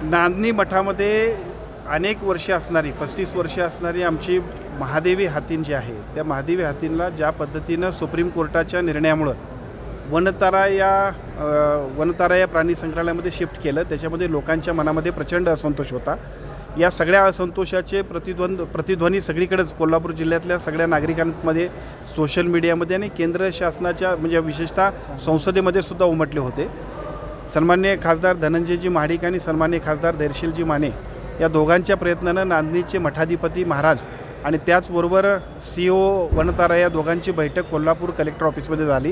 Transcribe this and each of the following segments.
नांदणी मठामध्ये अनेक वर्षे असणारी 35 वर्षे असणारी आमची महादेवी हातीन जी आहे, त्या महादेवी हातींला ज्या पद्धतीनं सुप्रीम कोर्टाच्या निर्णयामुळं वनतारा या प्राणी संग्रहालयामध्ये शिफ्ट केलं, त्याच्यामध्ये लोकांच्या मनामध्ये प्रचंड असंतोष होता. या सगळ्या असंतोषाचे प्रतिध्वनी सगळीकडेच कोल्हापूर जिल्ह्यातल्या सगळ्या नागरिकांमध्ये, सोशल मीडियामध्ये आणि केंद्र शासनाच्या म्हणजे विशेषतः संसदेमध्ये सुद्धा उमटले होते. सन्माननीय खासदार धनंजयजी महाडिक आणि सन्माननीय खासदार धैर्यशीलजी माने या दोघांच्या प्रयत्नानं नांदणीचे मठाधिपती महाराज आणि त्याचबरोबर CEO वनतारा या दोघांची बैठक कोल्हापूर कलेक्टर ऑफिसमध्ये झाली.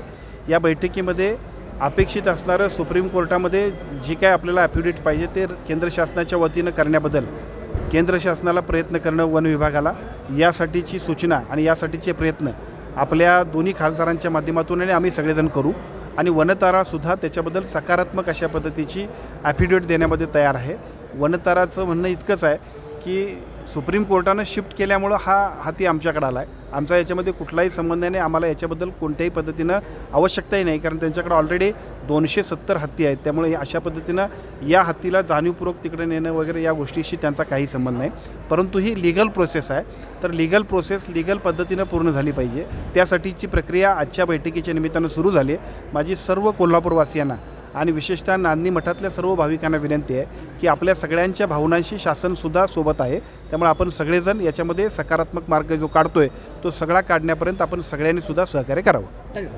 या बैठकीमध्ये अपेक्षित असणारं सुप्रीम कोर्टामध्ये जी काय आपल्याला ॲफिडेविट पाहिजे ते केंद्र शासनाच्या वतीनं करण्याबद्दल केंद्र शासनाला प्रयत्न करणं, वन विभागाला यासाठीची सूचना आणि यासाठीचे प्रयत्न आपल्या दोन्ही खासदारांच्या माध्यमातून आणि आम्ही सगळेजण करू. आणि वनतारासुद्धा त्याच्याबद्दल सकारात्मक अशा पद्धतीची ॲफिडेविट देण्यामध्ये तयार आहे. वनताराचं म्हणणं इतकंच आहे की सुप्रीम कोर्टानं शिफ्ट केल्यामुळं हा हाती आमच्याकडे आला आहे. आमचा याच्यामध्ये कुठलाही संबंध नाही. आम्हाला याच्याबद्दल कोणत्याही पद्धतीनं आवश्यकताही नाही, कारण त्यांच्याकडे ऑलरेडी 270 हत्ती आहेत. त्यामुळे अशा पद्धतीनं या हत्तीला जाणीवपूर्वक तिकडे नेणं वगैरे या गोष्टीशी त्यांचा काही संबंध नाही. परंतु ही लीगल प्रोसेस आहे, तर लीगल प्रोसेस लीगल पद्धतीनं पूर्ण झाली पाहिजे. त्यासाठीची प्रक्रिया आजच्या बैठकीच्या निमित्तानं सुरू झाली आहे. माझी सर्व कोल्हापूरवासियांना आणि विशेषतः नांदणी मठातल्या सर्व भाविकांना विनंती आहे की आपल्या सगळ्यांच्या भावनांशी शासनसुद्धा सोबत आहे. त्यामुळे आपण सगळेजण याच्यामध्ये सकारात्मक मार्ग जो काढतोय तो सगळा काढण्यापर्यंत आपण सगळ्यांनी सुद्धा सहकार्य करावं.